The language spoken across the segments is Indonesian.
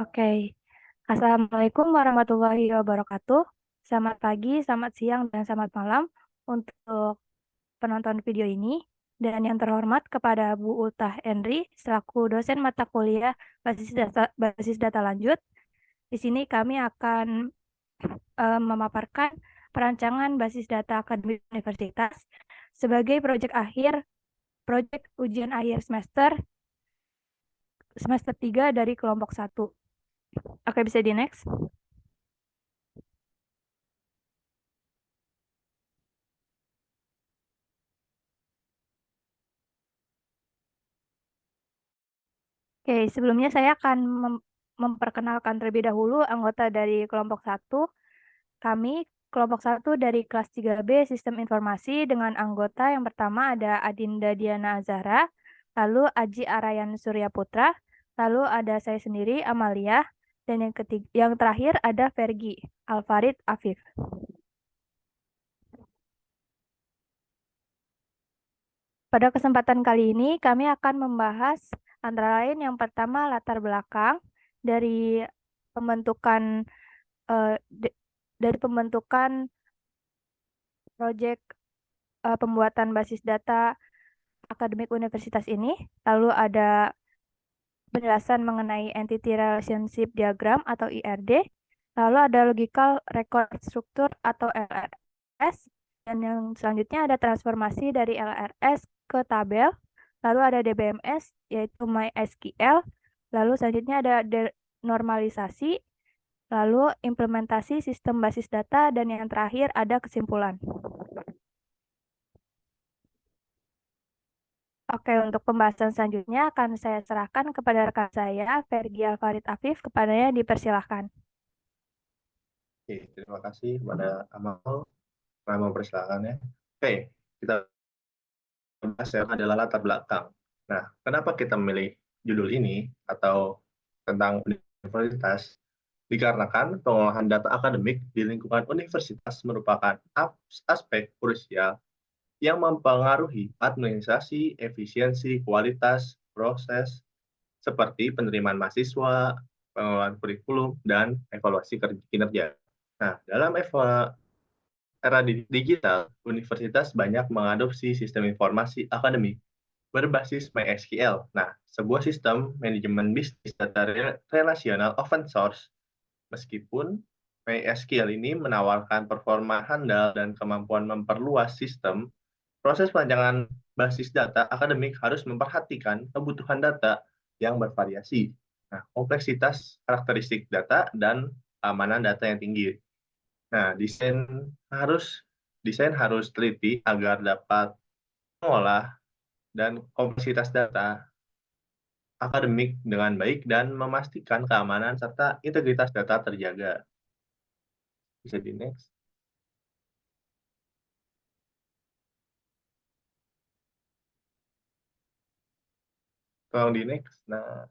Oke, Assalamualaikum warahmatullahi wabarakatuh. Selamat pagi, selamat siang, dan selamat malam untuk penonton video ini. Dan yang terhormat kepada Bu Ultah Enri, selaku dosen mata kuliah basis data lanjut. Di sini kami akan memaparkan perancangan basis data akademik universitas sebagai proyek ujian akhir semester 3 dari kelompok 1. Oke, bisa di next. Oke, sebelumnya saya akan memperkenalkan terlebih dahulu anggota dari kelompok 1. Kami kelompok 1 dari kelas 3B Sistem Informasi dengan anggota yang pertama ada Adinda Diana Azahra, lalu Aji Arayan Surya Putra, lalu ada saya sendiri Amalia, dan yang terakhir ada Fergi Alfarid Afif. Pada kesempatan kali ini kami akan membahas antara lain yang pertama latar belakang dari pembentukan eh, de- dari pembentukan proyek pembuatan basis data akademik universitas ini, lalu ada penjelasan mengenai Entity Relationship Diagram atau IRD, lalu ada Logical Record Structure atau LRS, dan yang selanjutnya ada transformasi dari LRS ke tabel, lalu ada DBMS yaitu MySQL, lalu selanjutnya ada normalisasi, lalu implementasi sistem basis data, dan yang terakhir ada kesimpulan. Oke, untuk pembahasan selanjutnya akan saya serahkan kepada rekan saya, Fergi Alfarid Afif. Kepadanya dipersilahkan. Oke, terima kasih kepada Amal telah mempersilakannya. Oke, kita bahas yang adalah latar belakang. Nah, kenapa kita memilih judul ini atau tentang universitas? Dikarenakan pengolahan data akademik di lingkungan universitas merupakan aspek krusial yang mempengaruhi administrasi, efisiensi, kualitas, proses, seperti penerimaan mahasiswa, pengelolaan kurikulum, dan evaluasi kinerja. Nah, dalam era digital, universitas banyak mengadopsi sistem informasi akademik berbasis MySQL. Nah, sebuah sistem manajemen bisnis data relasional open source. Meskipun MySQL ini menawarkan performa handal dan kemampuan memperluas sistem, proses perancangan basis data akademik harus memperhatikan kebutuhan data yang bervariasi. Nah, kompleksitas karakteristik data dan keamanan data yang tinggi. Nah, desain harus teliti agar dapat mengolah dan kompleksitas data akademik dengan baik dan memastikan keamanan serta integritas data terjaga. Bisa di next. Tolong di next. Nah,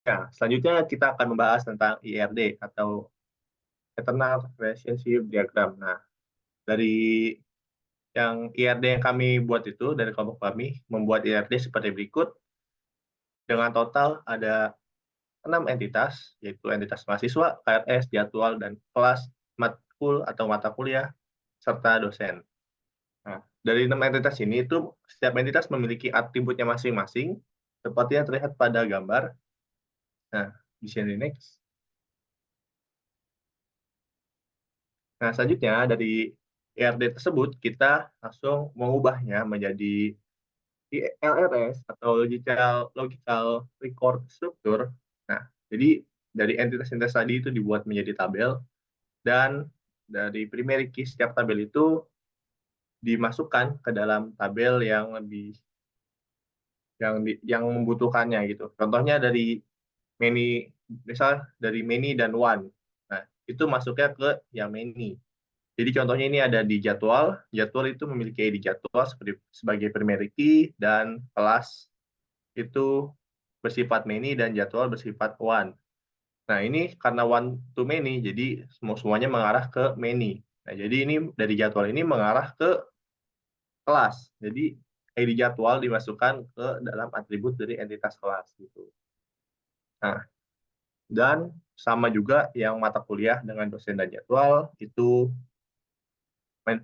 ya, selanjutnya kita akan membahas tentang IRD atau Internal Relationship Diagram. Nah, dari yang IRD yang kami buat itu, dari kelompok kami membuat IRD seperti berikut. Dengan total ada 6 entitas, yaitu entitas mahasiswa, KRS, jadwal, dan kelas, matkul atau mata kuliah, serta dosen. Nah, dari 6 entitas ini, itu setiap entitas memiliki atributnya masing-masing, seperti yang terlihat pada gambar. Nah, di sini next. Nah, selanjutnya dari IRD tersebut, kita langsung mengubahnya menjadi LRS atau Logical Record Structure. Nah, jadi dari entitas-entitas tadi itu dibuat menjadi tabel, dan dari primary key setiap tabel itu dimasukkan ke dalam tabel yang lebih yang membutuhkannya gitu. Contohnya dari many, misal dari many dan one. Nah, itu masuknya ke yang many. Jadi contohnya ini ada di jadwal. Jadwal itu memiliki ID jadwal sebagai primary key, dan kelas itu bersifat many dan jadwal bersifat one. Nah, ini karena one to many, jadi semuanya mengarah ke many. Nah, jadi ini dari jadwal ini mengarah ke kelas. Jadi ID jadwal dimasukkan ke dalam atribut dari entitas kelas gitu. Nah, dan sama juga yang mata kuliah dengan dosen dan jadwal, itu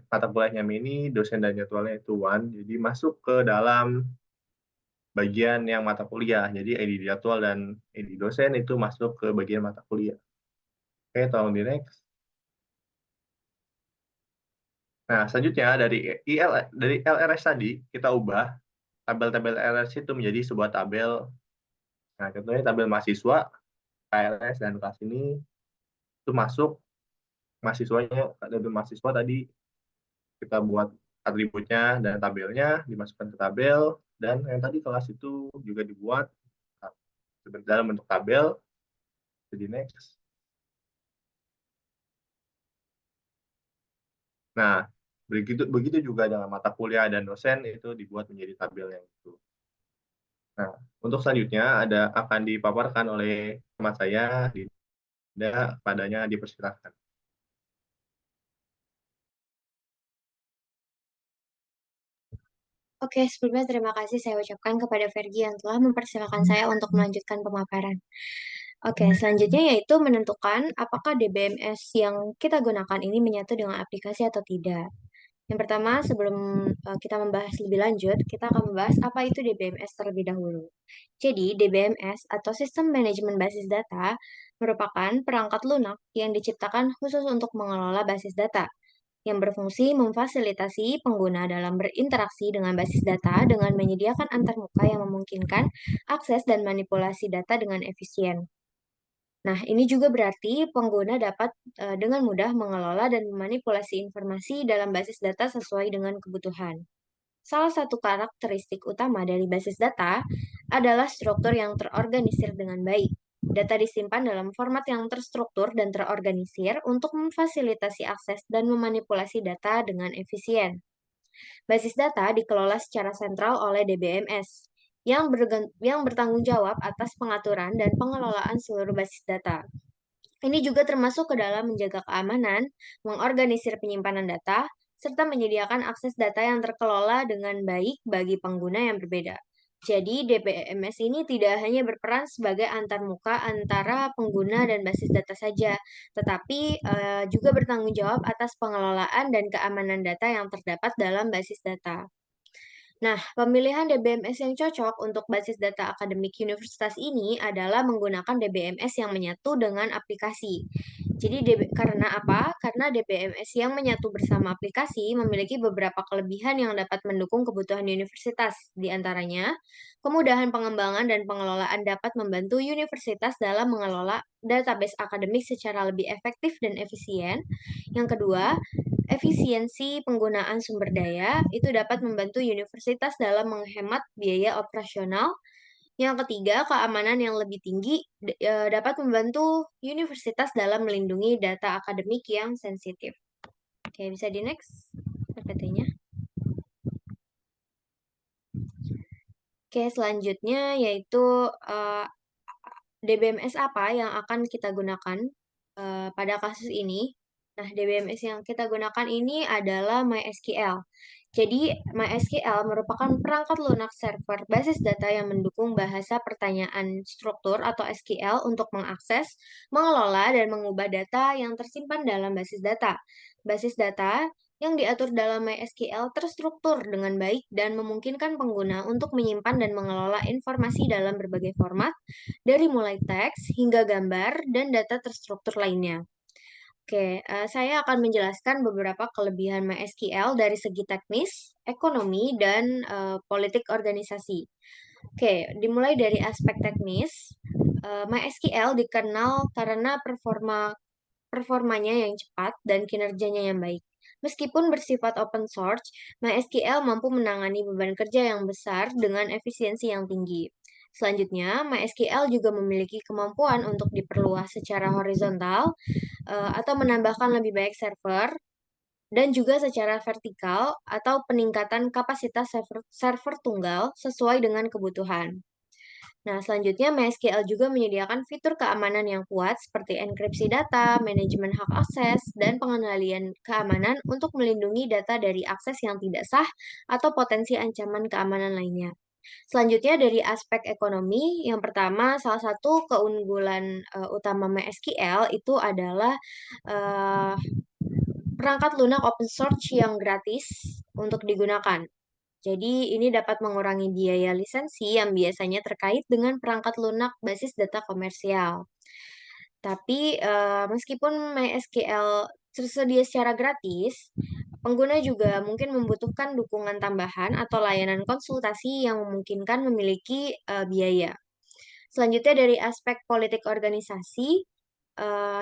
mata kuliahnya Mini, dosen dan jadwalnya itu One, jadi masuk ke dalam bagian yang mata kuliah. Jadi ID jadwal dan ID dosen itu masuk ke bagian mata kuliah. Oke, tolong di next. Nah, selanjutnya dari LRS tadi kita ubah tabel-tabel LRS itu menjadi sebuah tabel. Nah, contohnya tabel mahasiswa, KLS dan kelas ini itu masuk mahasiswanya, tabel mahasiswa tadi kita buat atributnya dan tabelnya dimasukkan ke tabel, dan yang tadi kelas itu juga dibuat dalam bentuk tabel. Jadi next. Nah, begitu begitu juga dengan mata kuliah dan dosen itu dibuat menjadi tabel yang itu. Nah, untuk selanjutnya akan dipaparkan oleh teman saya, Dinda, padanya dipersilakan. Oke, sebelumnya terima kasih saya ucapkan kepada Fergie yang telah mempersilahkan saya untuk melanjutkan pemaparan. Oke, selanjutnya yaitu menentukan apakah DBMS yang kita gunakan ini menyatu dengan aplikasi atau tidak. Yang pertama, sebelum kita membahas lebih lanjut, kita akan membahas apa itu DBMS terlebih dahulu. Jadi, DBMS atau Sistem Manajemen Basis Data merupakan perangkat lunak yang diciptakan khusus untuk mengelola basis data yang berfungsi memfasilitasi pengguna dalam berinteraksi dengan basis data dengan menyediakan antarmuka yang memungkinkan akses dan manipulasi data dengan efisien. Nah, ini juga berarti pengguna dapat dengan mudah mengelola dan memanipulasi informasi dalam basis data sesuai dengan kebutuhan. Salah satu karakteristik utama dari basis data adalah struktur yang terorganisir dengan baik. Data disimpan dalam format yang terstruktur dan terorganisir untuk memfasilitasi akses dan memanipulasi data dengan efisien. Basis data dikelola secara sentral oleh DBMS yang bertanggung jawab atas pengaturan dan pengelolaan seluruh basis data. Ini juga termasuk ke dalam menjaga keamanan, mengorganisir penyimpanan data, serta menyediakan akses data yang terkelola dengan baik bagi pengguna yang berbeda. Jadi, DBMS ini tidak hanya berperan sebagai antarmuka antara pengguna dan basis data saja, tetapi juga bertanggung jawab atas pengelolaan dan keamanan data yang terdapat dalam basis data. Nah, pemilihan DBMS yang cocok untuk basis data akademik universitas ini adalah menggunakan DBMS yang menyatu dengan aplikasi. Jadi, karena apa? Karena DBMS yang menyatu bersama aplikasi memiliki beberapa kelebihan yang dapat mendukung kebutuhan universitas. Di antaranya, kemudahan pengembangan dan pengelolaan dapat membantu universitas dalam mengelola database akademik secara lebih efektif dan efisien. Yang kedua, efisiensi penggunaan sumber daya itu dapat membantu universitas dalam menghemat biaya operasional. Yang ketiga, keamanan yang lebih tinggi dapat membantu universitas dalam melindungi data akademik yang sensitif. Oke, bisa di next PPT-nya. Oke, selanjutnya yaitu DBMS apa yang akan kita gunakan pada kasus ini. Nah, DBMS yang kita gunakan ini adalah MySQL. Jadi, MySQL merupakan perangkat lunak server basis data yang mendukung bahasa pertanyaan struktur atau SQL untuk mengakses, mengelola, dan mengubah data yang tersimpan dalam basis data. Basis data yang diatur dalam MySQL terstruktur dengan baik dan memungkinkan pengguna untuk menyimpan dan mengelola informasi dalam berbagai format, dari mulai teks hingga gambar dan data terstruktur lainnya. Oke, saya akan menjelaskan beberapa kelebihan MySQL dari segi teknis, ekonomi, dan politik organisasi. Oke, dimulai dari aspek teknis. MySQL dikenal karena performanya yang cepat dan kinerjanya yang baik. Meskipun bersifat open source, MySQL mampu menangani beban kerja yang besar dengan efisiensi yang tinggi. Selanjutnya, MySQL juga memiliki kemampuan untuk diperluas secara horizontal atau menambahkan lebih banyak server, dan juga secara vertikal atau peningkatan kapasitas server tunggal sesuai dengan kebutuhan. Nah, selanjutnya MySQL juga menyediakan fitur keamanan yang kuat seperti enkripsi data, manajemen hak akses, dan pengendalian keamanan untuk melindungi data dari akses yang tidak sah atau potensi ancaman keamanan lainnya. Selanjutnya dari aspek ekonomi, yang pertama salah satu keunggulan utama MySQL itu adalah eh, perangkat lunak open source yang gratis untuk digunakan. Jadi ini dapat mengurangi biaya lisensi yang biasanya terkait dengan perangkat lunak basis data komersial. Tapi meskipun MySQL tersedia secara gratis, pengguna juga mungkin membutuhkan dukungan tambahan atau layanan konsultasi yang memungkinkan memiliki biaya. Selanjutnya dari aspek politik organisasi,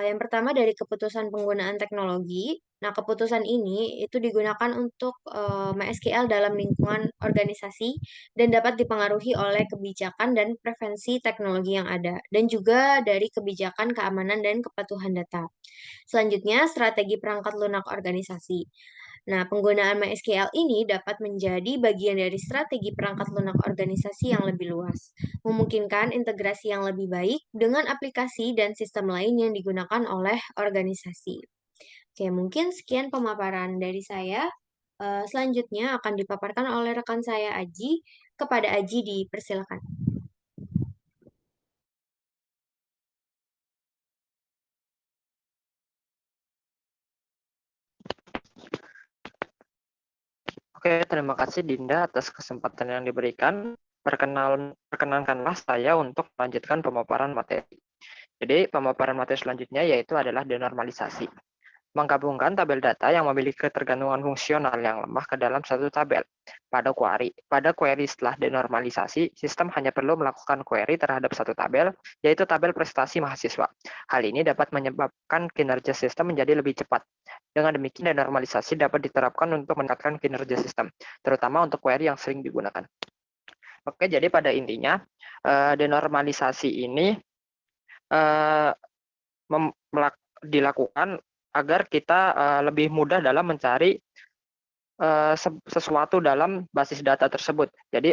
yang pertama dari keputusan penggunaan teknologi. Nah, keputusan ini itu digunakan untuk MySQL dalam lingkungan organisasi dan dapat dipengaruhi oleh kebijakan dan preferensi teknologi yang ada, dan juga dari kebijakan keamanan dan kepatuhan data. Selanjutnya, strategi perangkat lunak organisasi. Nah, penggunaan MySQL ini dapat menjadi bagian dari strategi perangkat lunak organisasi yang lebih luas, memungkinkan integrasi yang lebih baik dengan aplikasi dan sistem lain yang digunakan oleh organisasi. Oke, mungkin sekian pemaparan dari saya. Selanjutnya akan dipaparkan oleh rekan saya Aji. Kepada Aji dipersilakan. Oke, terima kasih Dinda atas kesempatan yang diberikan. Perkenankanlah saya untuk melanjutkan pemaparan materi. Jadi, pemaparan materi selanjutnya yaitu adalah denormalisasi. Menggabungkan tabel data yang memiliki ketergantungan fungsional yang lemah ke dalam satu tabel. Pada query setelah denormalisasi, sistem hanya perlu melakukan query terhadap satu tabel, yaitu tabel prestasi mahasiswa. Hal ini dapat menyebabkan kinerja sistem menjadi lebih cepat. Dengan demikian, denormalisasi dapat diterapkan untuk meningkatkan kinerja sistem, terutama untuk query yang sering digunakan. Oke, jadi pada intinya, denormalisasi ini dilakukan agar kita lebih mudah dalam mencari sesuatu dalam basis data tersebut. Jadi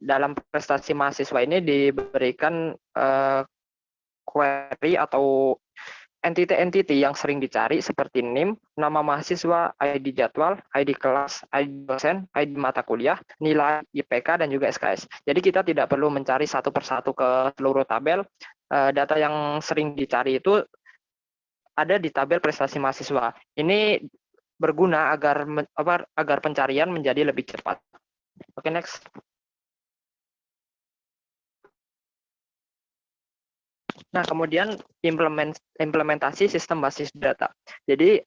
dalam prestasi mahasiswa ini diberikan query atau entity-entity yang sering dicari seperti NIM, nama mahasiswa, ID jadwal, ID kelas, ID dosen, ID mata kuliah, nilai IPK, dan juga SKS. Jadi kita tidak perlu mencari satu persatu ke seluruh tabel. Data yang sering dicari itu ada di tabel prestasi mahasiswa. Ini berguna agar pencarian menjadi lebih cepat. Oke, next. Nah, kemudian implementasi sistem basis data. Jadi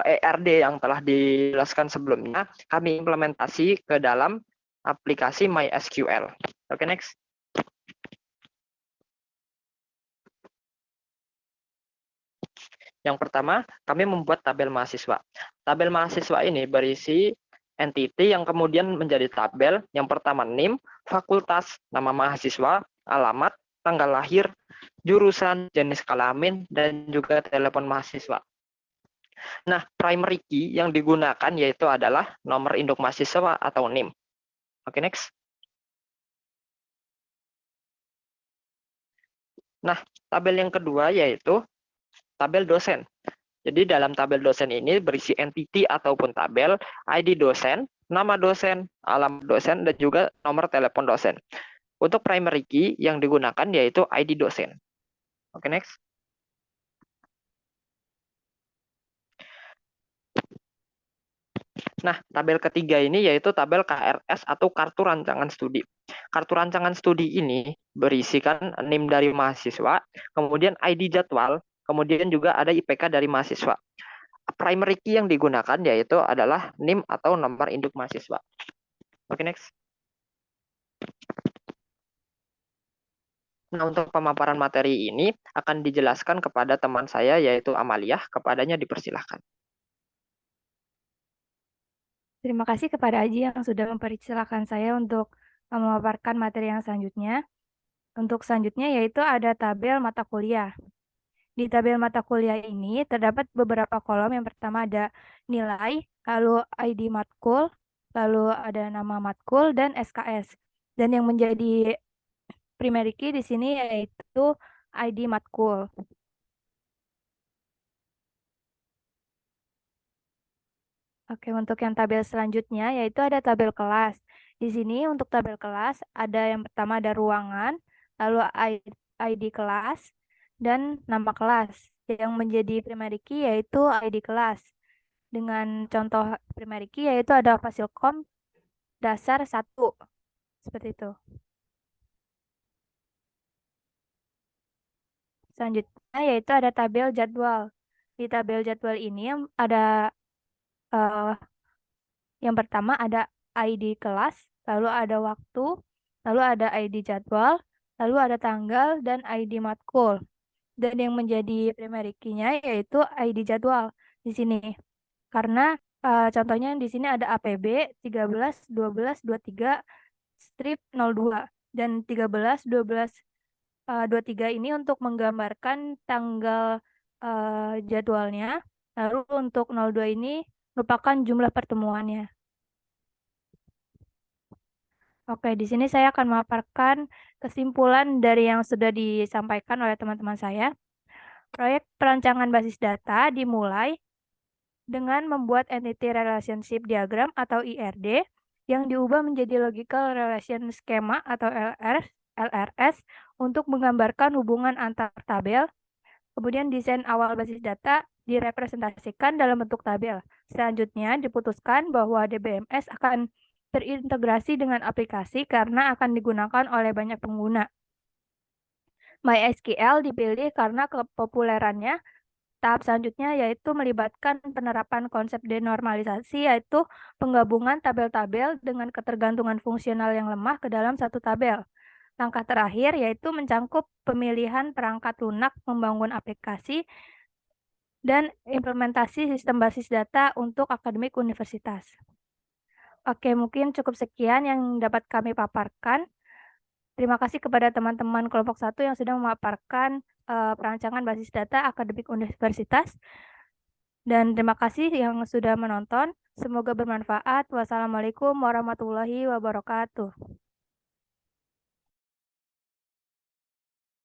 ERD yang telah dijelaskan sebelumnya, kami implementasi ke dalam aplikasi MySQL. Oke, next. Yang pertama, kami membuat tabel mahasiswa. Tabel mahasiswa ini berisi entity yang kemudian menjadi tabel. Yang pertama NIM, fakultas, nama mahasiswa, alamat, tanggal lahir, jurusan, jenis kelamin, dan juga telepon mahasiswa. Nah, primary key yang digunakan yaitu adalah nomor induk mahasiswa atau NIM. Oke, next. Nah, tabel yang kedua yaitu tabel dosen. Jadi dalam tabel dosen ini berisi entity ataupun tabel, ID dosen, nama dosen, alamat dosen, dan juga nomor telepon dosen. Untuk primary key yang digunakan yaitu ID dosen. Oke, next. Nah, tabel ketiga ini yaitu tabel KRS atau kartu rancangan studi. Kartu rancangan studi ini berisikan NIM dari mahasiswa, kemudian ID jadwal, kemudian juga ada IPK dari mahasiswa. Primary key yang digunakan yaitu adalah NIM atau nomor induk mahasiswa. Oke, next. Nah, untuk pemaparan materi ini akan dijelaskan kepada teman saya yaitu Amalia. Kepadanya dipersilahkan. Terima kasih kepada Aji yang sudah mempersilahkan saya untuk memaparkan materi yang selanjutnya. Untuk selanjutnya yaitu ada tabel mata kuliah. Di tabel mata kuliah ini terdapat beberapa kolom. Yang pertama ada nilai, lalu ID matkul, lalu ada nama matkul, dan SKS. Dan yang menjadi primary key di sini yaitu ID matkul. Oke, untuk yang tabel selanjutnya yaitu ada tabel kelas. Di Di sini untuk tabel kelas ada yang pertama ada ruangan, lalu ID kelas, dan nama kelas. Yang menjadi primary key yaitu ID kelas. Dengan contoh primary key yaitu ada Fasilkom dasar 1. Seperti itu. Selanjutnya yaitu ada tabel jadwal. Di tabel jadwal ini ada yang pertama ada ID kelas, lalu ada waktu, lalu ada ID jadwal, lalu ada tanggal, dan ID matkul. Dan yang menjadi primary key-nya yaitu ID jadwal di sini. Karena contohnya di sini ada APB 13, 12, 23, strip 02. Dan 13, 12, 23 ini untuk menggambarkan tanggal jadwalnya. Lalu untuk 02 ini merupakan jumlah pertemuannya. Oke, di sini saya akan memaparkan kesimpulan dari yang sudah disampaikan oleh teman-teman saya. Proyek perancangan basis data dimulai dengan membuat Entity Relationship Diagram atau IRD yang diubah menjadi Logical Relation Schema atau LRS untuk menggambarkan hubungan antar tabel. Kemudian desain awal basis data direpresentasikan dalam bentuk tabel. Selanjutnya diputuskan bahwa DBMS akan terintegrasi dengan aplikasi karena akan digunakan oleh banyak pengguna. MySQL dipilih karena kepopulerannya. Tahap selanjutnya yaitu melibatkan penerapan konsep denormalisasi, yaitu penggabungan tabel-tabel dengan ketergantungan fungsional yang lemah ke dalam satu tabel. Langkah terakhir yaitu mencangkup pemilihan perangkat lunak membangun aplikasi dan implementasi sistem basis data untuk akademik universitas. Oke, mungkin cukup sekian yang dapat kami paparkan. Terima kasih kepada teman-teman kelompok 1 yang sudah memaparkan perancangan basis data akademik universitas. Dan terima kasih yang sudah menonton. Semoga bermanfaat. Wassalamualaikum warahmatullahi wabarakatuh.